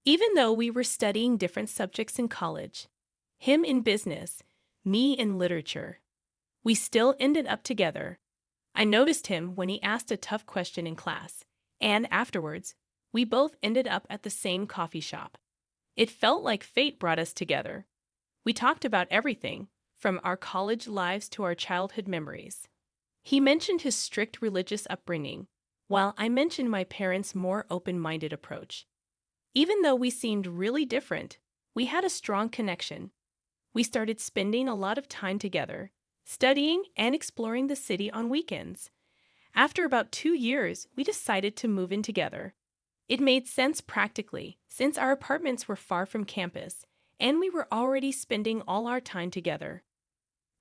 Even though we were studying different subjects in college, him in business, me in literature, we still ended up together. I noticed him when he asked a tough question in class, and afterwards, we both ended up at the same coffee shop. It felt like fate brought us together. We talked about everything, from our college lives to our childhood memories. He mentioned his strict religious upbringing, while I mentioned my parents' more open-minded approach. Even though we seemed really different, we had a strong connection. We started spending a lot of time together, studying and exploring the city on weekends. After about 2 years, we decided to move in together. It made sense practically, since our apartments were far from campus, and we were already spending all our time together.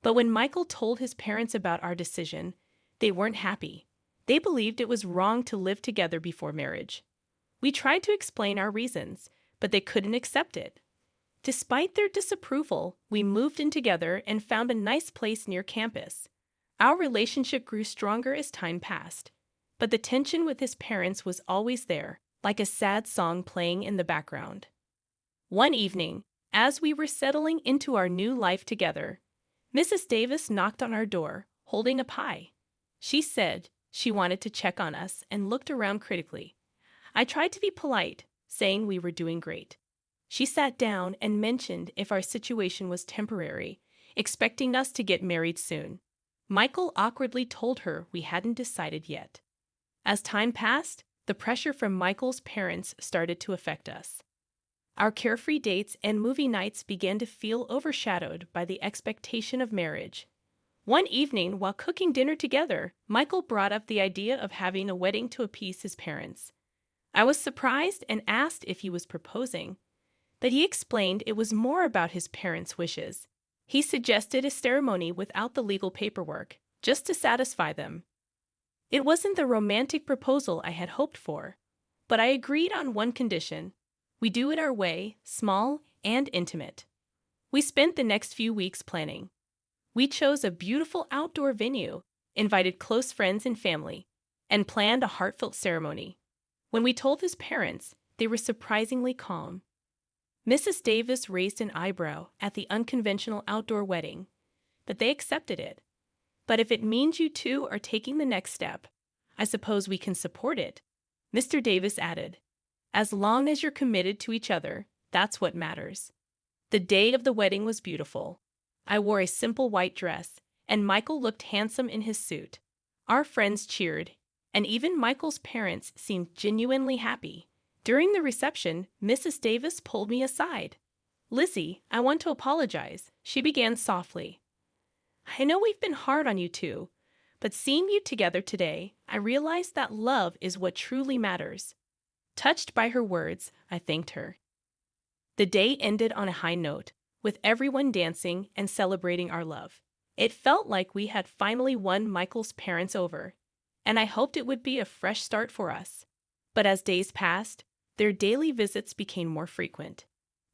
But when Michael told his parents about our decision, they weren't happy. They believed it was wrong to live together before marriage. We tried to explain our reasons, but they couldn't accept it. Despite their disapproval, we moved in together and found a nice place near campus. Our relationship grew stronger as time passed, but the tension with his parents was always there, like a sad song playing in the background. One evening, as we were settling into our new life together, Mrs. Davis knocked on our door, holding a pie. She said she wanted to check on us and looked around critically. I tried to be polite, saying we were doing great. She sat down and mentioned if our situation was temporary, expecting us to get married soon. Michael awkwardly told her we hadn't decided yet. As time passed, the pressure from Michael's parents started to affect us. Our carefree dates and movie nights began to feel overshadowed by the expectation of marriage. One evening, while cooking dinner together, Michael brought up the idea of having a wedding to appease his parents. I was surprised and asked if he was proposing, but he explained it was more about his parents' wishes. He suggested a ceremony without the legal paperwork, just to satisfy them. It wasn't the romantic proposal I had hoped for, but I agreed on one condition. We do it our way, small and intimate. We spent the next few weeks planning. We chose a beautiful outdoor venue, invited close friends and family, and planned a heartfelt ceremony. When we told his parents, they were surprisingly calm. Mrs. Davis raised an eyebrow at the unconventional outdoor wedding, but they accepted it. But if it means you two are taking the next step, I suppose we can support it, Mr. Davis added. As long as you're committed to each other, that's what matters. The day of the wedding was beautiful. I wore a simple white dress, and Michael looked handsome in his suit. Our friends cheered, and even Michael's parents seemed genuinely happy. During the reception, Mrs. Davis pulled me aside. "Lizzie, I want to apologize," she began softly. "I know we've been hard on you two, but seeing you together today, I realized that love is what truly matters." Touched by her words, I thanked her. The day ended on a high note, with everyone dancing and celebrating our love. It felt like we had finally won Michael's parents over, and I hoped it would be a fresh start for us. But as days passed, their daily visits became more frequent.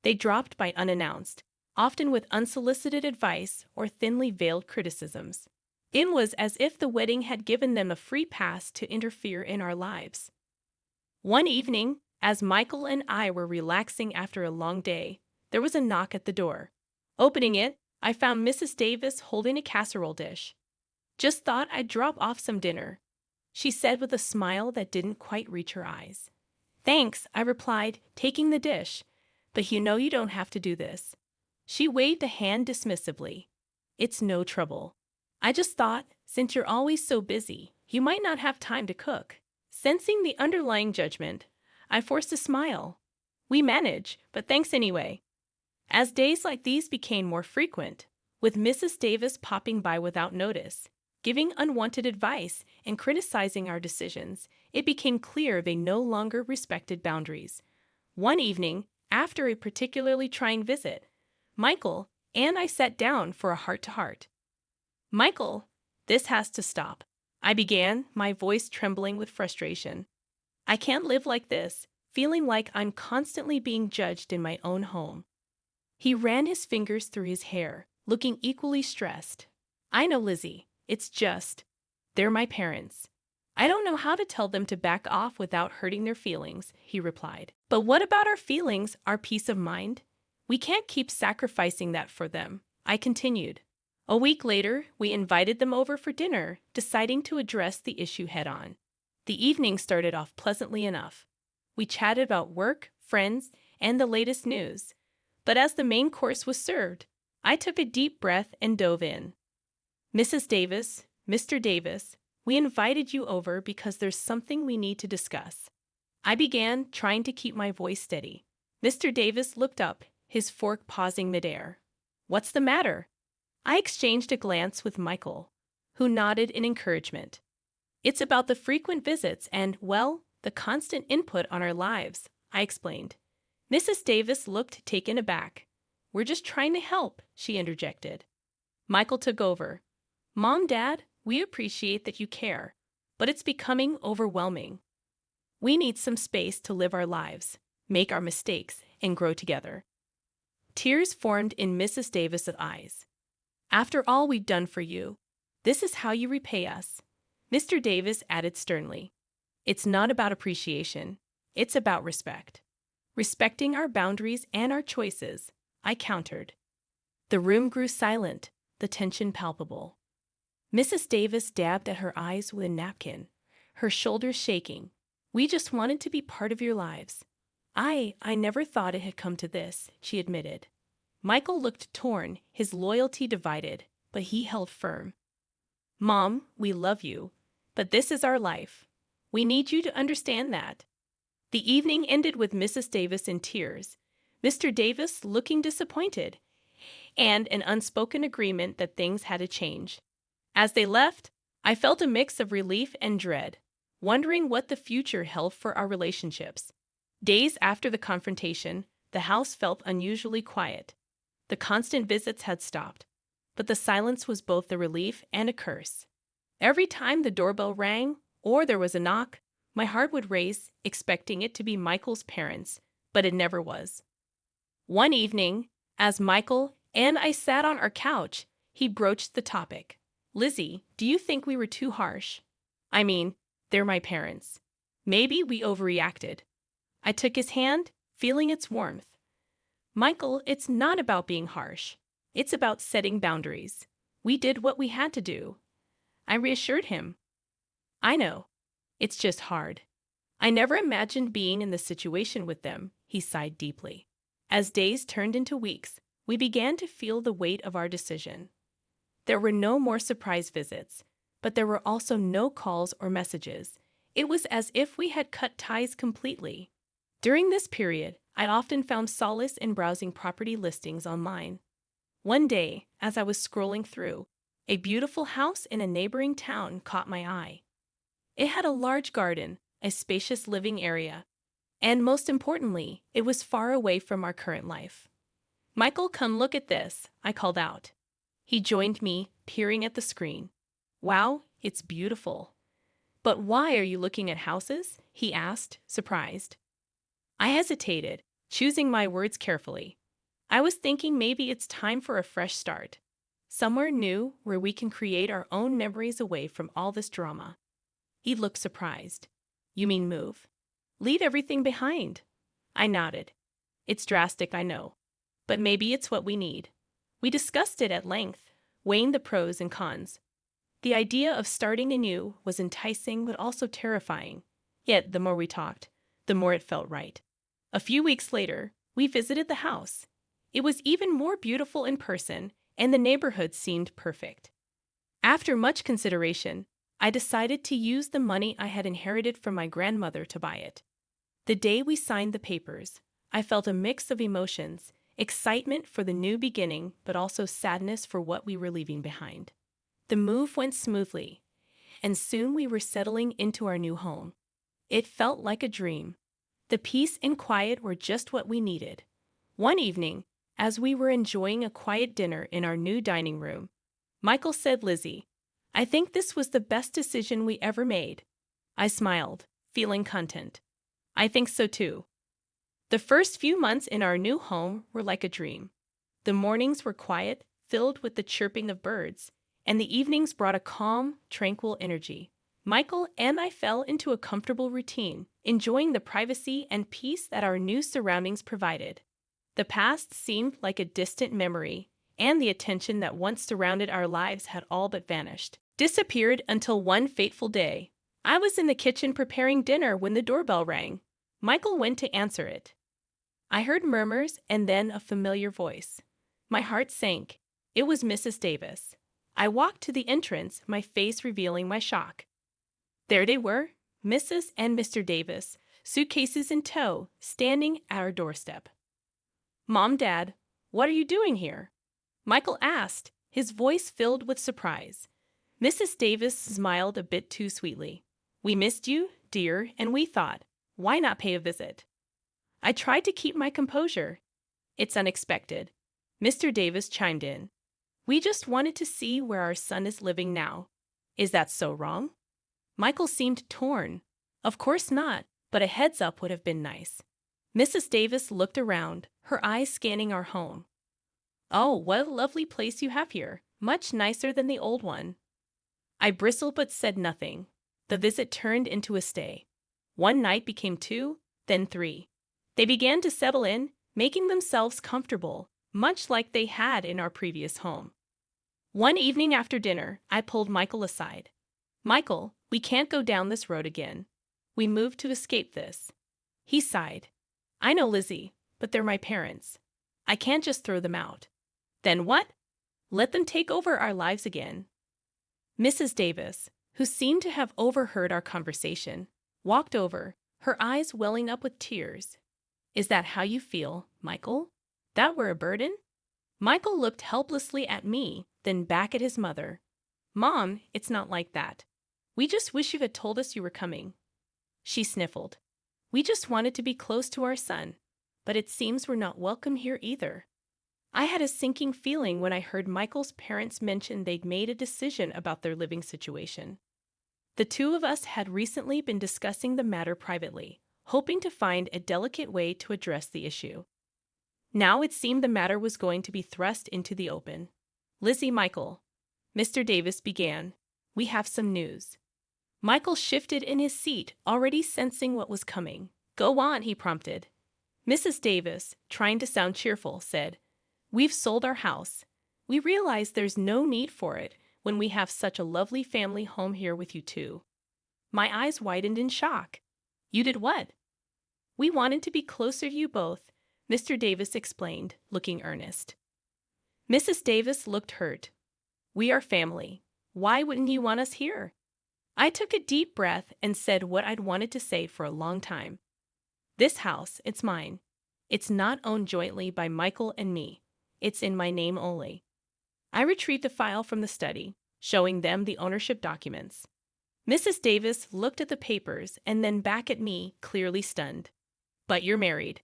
They dropped by unannounced, often with unsolicited advice or thinly veiled criticisms. It was as if the wedding had given them a free pass to interfere in our lives. One evening, as Michael and I were relaxing after a long day, there was a knock at the door. Opening it, I found Mrs. Davis holding a casserole dish. "Just thought I'd drop off some dinner," she said with a smile that didn't quite reach her eyes. "Thanks," I replied, taking the dish, "but you know you don't have to do this." She waved a hand dismissively. "It's no trouble. I just thought, since you're always so busy, you might not have time to cook." Sensing the underlying judgment, I forced a smile. "We manage, but thanks anyway." As days like these became more frequent, with Mrs. Davis popping by without notice, giving unwanted advice and criticizing our decisions, it became clear they no longer respected boundaries. One evening, after a particularly trying visit, Michael and I sat down for a heart-to-heart. "Michael, this has to stop," I began, my voice trembling with frustration. "I can't live like this, feeling like I'm constantly being judged in my own home." He ran his fingers through his hair, looking equally stressed. "I know, Lizzie. It's just, they're my parents. I don't know how to tell them to back off without hurting their feelings, he replied. But what about our feelings, our peace of mind? We can't keep sacrificing that for them, I continued. A week later, we invited them over for dinner, deciding to address the issue head on. The evening started off pleasantly enough. We chatted about work, friends, and the latest news. But as the main course was served, I took a deep breath and dove in. Mrs. Davis, Mr. Davis, we invited you over because there's something we need to discuss. I began, trying to keep my voice steady. Mr. Davis looked up, his fork pausing midair. What's the matter? I exchanged a glance with Michael, who nodded in encouragement. It's about the frequent visits and, well, the constant input on our lives, I explained. Mrs. Davis looked taken aback. We're just trying to help, she interjected. Michael took over. Mom, Dad, we appreciate that you care, but it's becoming overwhelming. We need some space to live our lives, make our mistakes, and grow together. Tears formed in Mrs. Davis's eyes. After all we've done for you, this is how you repay us. Mr. Davis added sternly. It's not about appreciation. It's about respect. Respecting our boundaries and our choices, I countered. The room grew silent, the tension palpable. Mrs. Davis dabbed at her eyes with a napkin, her shoulders shaking. We just wanted to be part of your lives. I never thought it had come to this, she admitted. Michael looked torn, his loyalty divided, but he held firm. Mom, we love you, but this is our life. We need you to understand that. The evening ended with Mrs. Davis in tears, Mr. Davis looking disappointed, and an unspoken agreement that things had to change. As they left, I felt a mix of relief and dread, wondering what the future held for our relationships. Days after the confrontation, the house felt unusually quiet. The constant visits had stopped, but the silence was both a relief and a curse. Every time the doorbell rang or there was a knock, my heart would race, expecting it to be Michael's parents, but it never was. One evening, as Michael and I sat on our couch, he broached the topic. Lizzie, do you think we were too harsh? I mean, they're my parents. Maybe we overreacted. I took his hand, feeling its warmth. Michael, it's not about being harsh. It's about setting boundaries. We did what we had to do. I reassured him. I know. It's just hard. I never imagined being in this situation with them, he sighed deeply. As days turned into weeks, we began to feel the weight of our decision. There were no more surprise visits, but there were also no calls or messages. It was as if we had cut ties completely. During this period, I often found solace in browsing property listings online. One day, as I was scrolling through, a beautiful house in a neighboring town caught my eye. It had a large garden, a spacious living area, and most importantly, it was far away from our current life. Michael, come look at this, I called out. He joined me, peering at the screen. Wow, it's beautiful. But why are you looking at houses? He asked, surprised. I hesitated, choosing my words carefully. I was thinking maybe it's time for a fresh start. Somewhere new where we can create our own memories away from all this drama. He looked surprised. You mean move? Leave everything behind? I nodded. It's drastic, I know. But maybe it's what we need. We discussed it at length, weighing the pros and cons. The idea of starting anew was enticing but also terrifying. Yet the more we talked, the more it felt right. A few weeks later, we visited the house. It was even more beautiful in person, and the neighborhood seemed perfect. After much consideration, I decided to use the money I had inherited from my grandmother to buy it. The day we signed the papers, I felt a mix of emotions, excitement for the new beginning, but also sadness for what we were leaving behind. The move went smoothly, and soon we were settling into our new home. It felt like a dream. The peace and quiet were just what we needed. One evening, as we were enjoying a quiet dinner in our new dining room, Michael said, Lizzie, I think this was the best decision we ever made. I smiled, feeling content. I think so too. The first few months in our new home were like a dream. The mornings were quiet, filled with the chirping of birds, and the evenings brought a calm, tranquil energy. Michael and I fell into a comfortable routine, enjoying the privacy and peace that our new surroundings provided. The past seemed like a distant memory, and the attention that once surrounded our lives had all but vanished. Disappeared until one fateful day. I was in the kitchen preparing dinner when the doorbell rang. Michael went to answer it. I heard murmurs and then a familiar voice. My heart sank. It was Mrs. Davis. I walked to the entrance, my face revealing my shock. There they were, Mrs. and Mr. Davis, suitcases in tow, standing at our doorstep. "Mom, Dad, what are you doing here?" Michael asked, his voice filled with surprise. Mrs. Davis smiled a bit too sweetly. "We missed you, dear, and we thought, why not pay a visit?" I tried to keep my composure. "It's unexpected," Mr. Davis chimed in. "We just wanted to see where our son is living now. Is that so wrong?" Michael seemed torn. "Of course not, but a heads up would have been nice." Mrs. Davis looked around, her eyes scanning our home. "Oh, what a lovely place you have here. Much nicer than the old one." I bristled but said nothing. The visit turned into a stay. One night became two, then three. They began to settle in, making themselves comfortable, much like they had in our previous home. One evening after dinner, I pulled Michael aside. "Michael, we can't go down this road again. We moved to escape this." He sighed. "I know, Lizzie, but they're my parents. I can't just throw them out." "Then what?" "Let them take over our lives again." Mrs. Davis, who seemed to have overheard our conversation, walked over, her eyes welling up with tears. "Is that how you feel, Michael? That we're a burden?" Michael looked helplessly at me, then back at his mother. "Mom, it's not like that. We just wish you had told us you were coming." She sniffled. "We just wanted to be close to our son, but it seems we're not welcome here either." I had a sinking feeling when I heard Michael's parents mention they'd made a decision about their living situation. The two of us had recently been discussing the matter privately, hoping to find a delicate way to address the issue. Now it seemed the matter was going to be thrust into the open. "Lizzie, Michael," Mr. Davis began, "we have some news." Michael shifted in his seat, already sensing what was coming. "Go on," he prompted. Mrs. Davis, trying to sound cheerful, said, "We've sold our house. We realize there's no need for it when we have such a lovely family home here with you two." My eyes widened in shock. "You did what?" "We wanted to be closer to you both," Mr. Davis explained, looking earnest. Mrs. Davis looked hurt. "We are family. Why wouldn't you want us here?" I took a deep breath and said what I'd wanted to say for a long time. "This house, it's mine. It's not owned jointly by Michael and me. It's in my name only." I retrieved a file from the study, showing them the ownership documents. Mrs. Davis looked at the papers and then back at me, clearly stunned. "But you're married.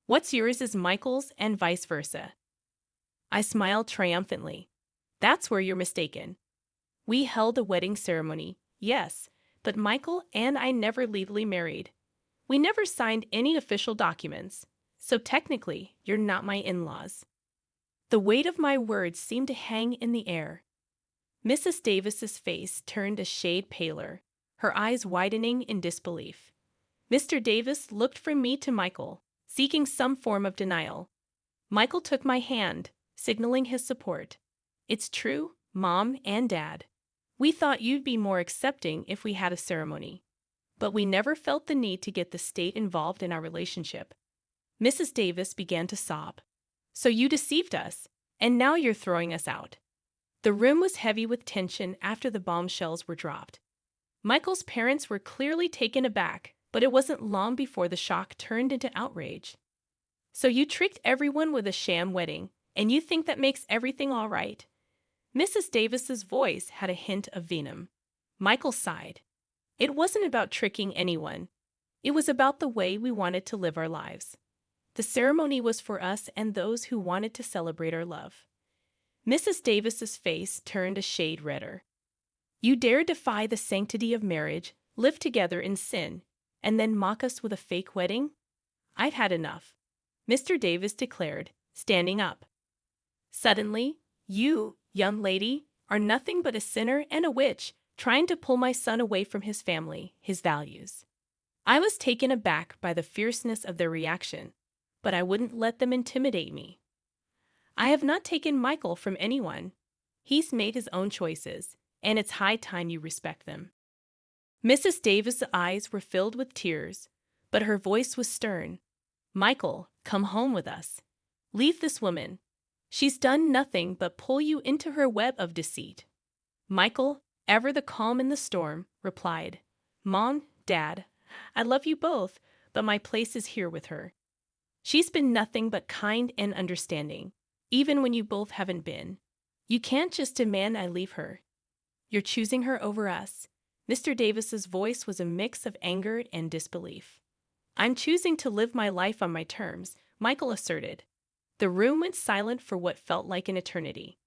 What's yours is Michael's and vice versa." I smiled triumphantly. "That's where you're mistaken. We held a wedding ceremony, yes, but Michael and I never legally married. We never signed any official documents, so technically you're not my in-laws." The weight of my words seemed to hang in the air. Mrs. Davis's face turned a shade paler, her eyes widening in disbelief. Mr. Davis looked from me to Michael, seeking some form of denial. Michael took my hand, signaling his support. "It's true, Mom and Dad. We thought you'd be more accepting if we had a ceremony. But we never felt the need to get the state involved in our relationship." Mrs. Davis began to sob. "So you deceived us, and now you're throwing us out." The room was heavy with tension after the bombshells were dropped. Michael's parents were clearly taken aback, but it wasn't long before the shock turned into outrage. "So you tricked everyone with a sham wedding, and you think that makes everything all right?" Mrs. Davis's voice had a hint of venom. Michael sighed. "It wasn't about tricking anyone. It was about the way we wanted to live our lives. The ceremony was for us and those who wanted to celebrate our love." Mrs. Davis's face turned a shade redder. "You dare defy the sanctity of marriage, live together in sin, and then mock us with a fake wedding? I've had enough," Mr. Davis declared, standing up. "Suddenly, you, young lady, are nothing but a sinner and a witch, trying to pull my son away from his family, his values. I was taken aback by the fierceness of their reaction, but I wouldn't let them intimidate me. I have not taken Michael from anyone. He's made his own choices, and it's high time you respect them. Mrs. Davis' eyes were filled with tears, but her voice was stern. Michael, come home with us. Leave this woman. She's done nothing but pull you into her web of deceit. Michael, ever the calm in the storm, replied, Mom, Dad, I love you both, but my place is here with her. She's been nothing but kind and understanding, even when you both haven't been. You can't just demand I leave her. You're choosing her over us. Mr. Davis's voice was a mix of anger and disbelief. I'm choosing to live my life on my terms, Michael asserted. The room went silent for what felt like an eternity.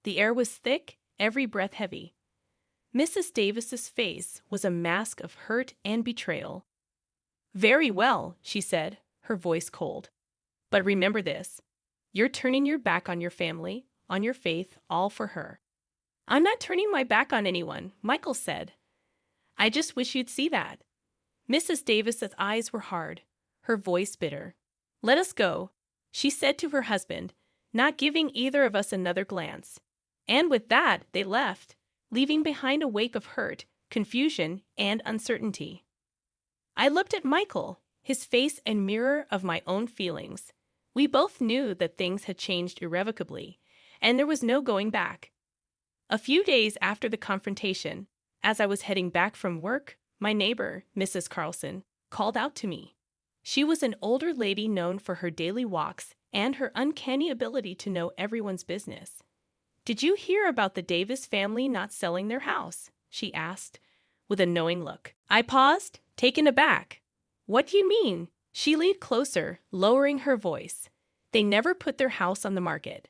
The air was thick, every breath heavy. Mrs. Davis's face was a mask of hurt and betrayal. Very well, she said, her voice cold. But remember this. You're turning your back on your family, on your faith, all for her. I'm not turning my back on anyone, Michael said. I just wish you'd see that. Mrs. Davis's eyes were hard, her voice bitter. Let us go, she said to her husband, not giving either of us another glance. And with that, they left, leaving behind a wake of hurt, confusion, and uncertainty. I looked at Michael, his face a mirror of my own feelings. We both knew that things had changed irrevocably, and there was no going back. A few days after the confrontation, as I was heading back from work, my neighbor, Mrs. Carlson, called out to me. She was an older lady known for her daily walks and her uncanny ability to know everyone's business. Did you hear about the Davis family not selling their house? She asked, with a knowing look. I paused, taken aback. What do you mean? She leaned closer, lowering her voice. They never put their house on the market.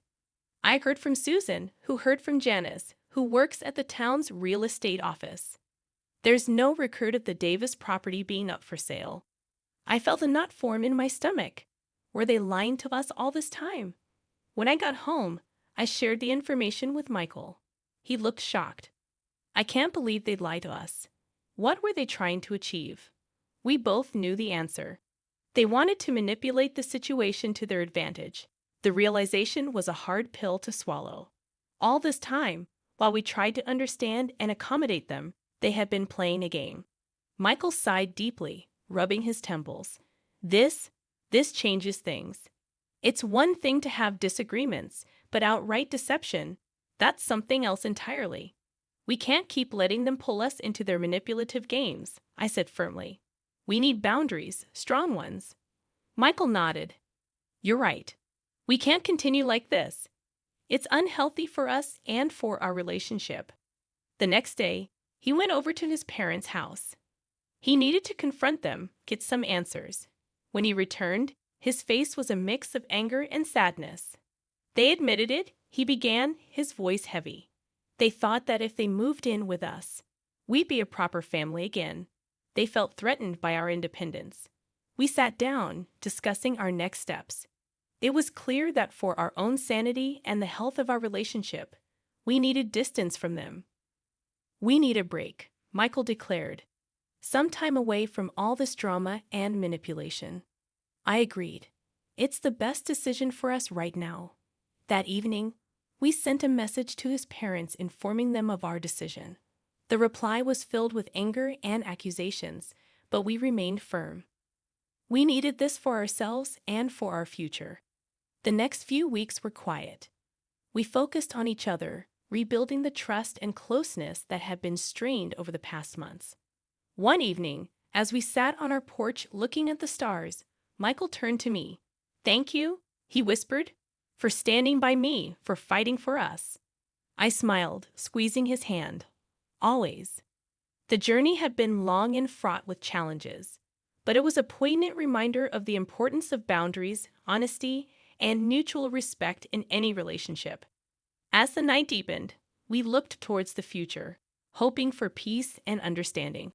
I heard from Susan, who heard from Janice, who works at the town's real estate office. There's no record of the Davis property being up for sale. I felt a knot form in my stomach. Were they lying to us all this time? When I got home, I shared the information with Michael. He looked shocked. I can't believe they'd lie to us. What were they trying to achieve? We both knew the answer. They wanted to manipulate the situation to their advantage. The realization was a hard pill to swallow. All this time, while we tried to understand and accommodate them, they had been playing a game. Michael sighed deeply, rubbing his temples. This changes things. It's one thing to have disagreements, but outright deception, that's something else entirely. We can't keep letting them pull us into their manipulative games, I said firmly. We need boundaries, strong ones. Michael nodded. You're right. We can't continue like this. It's unhealthy for us and for our relationship. The next day, he went over to his parents' house. He needed to confront them, get some answers. When he returned, his face was a mix of anger and sadness. They admitted it, he began, his voice heavy. They thought that if they moved in with us, we'd be a proper family again. They felt threatened by our independence. We sat down, discussing our next steps. It was clear that for our own sanity and the health of our relationship, we needed distance from them. We need a break, Michael declared. Some time away from all this drama and manipulation. I agreed. It's the best decision for us right now. That evening, we sent a message to his parents informing them of our decision. The reply was filled with anger and accusations, but we remained firm. We needed this for ourselves and for our future. The next few weeks were quiet. We focused on each other, rebuilding the trust and closeness that had been strained over the past months. One evening, as we sat on our porch looking at the stars, Michael turned to me. Thank you, he whispered, for standing by me, for fighting for us. I smiled, squeezing his hand. Always. The journey had been long and fraught with challenges, but it was a poignant reminder of the importance of boundaries, honesty, and mutual respect in any relationship. As the night deepened, we looked towards the future, hoping for peace and understanding.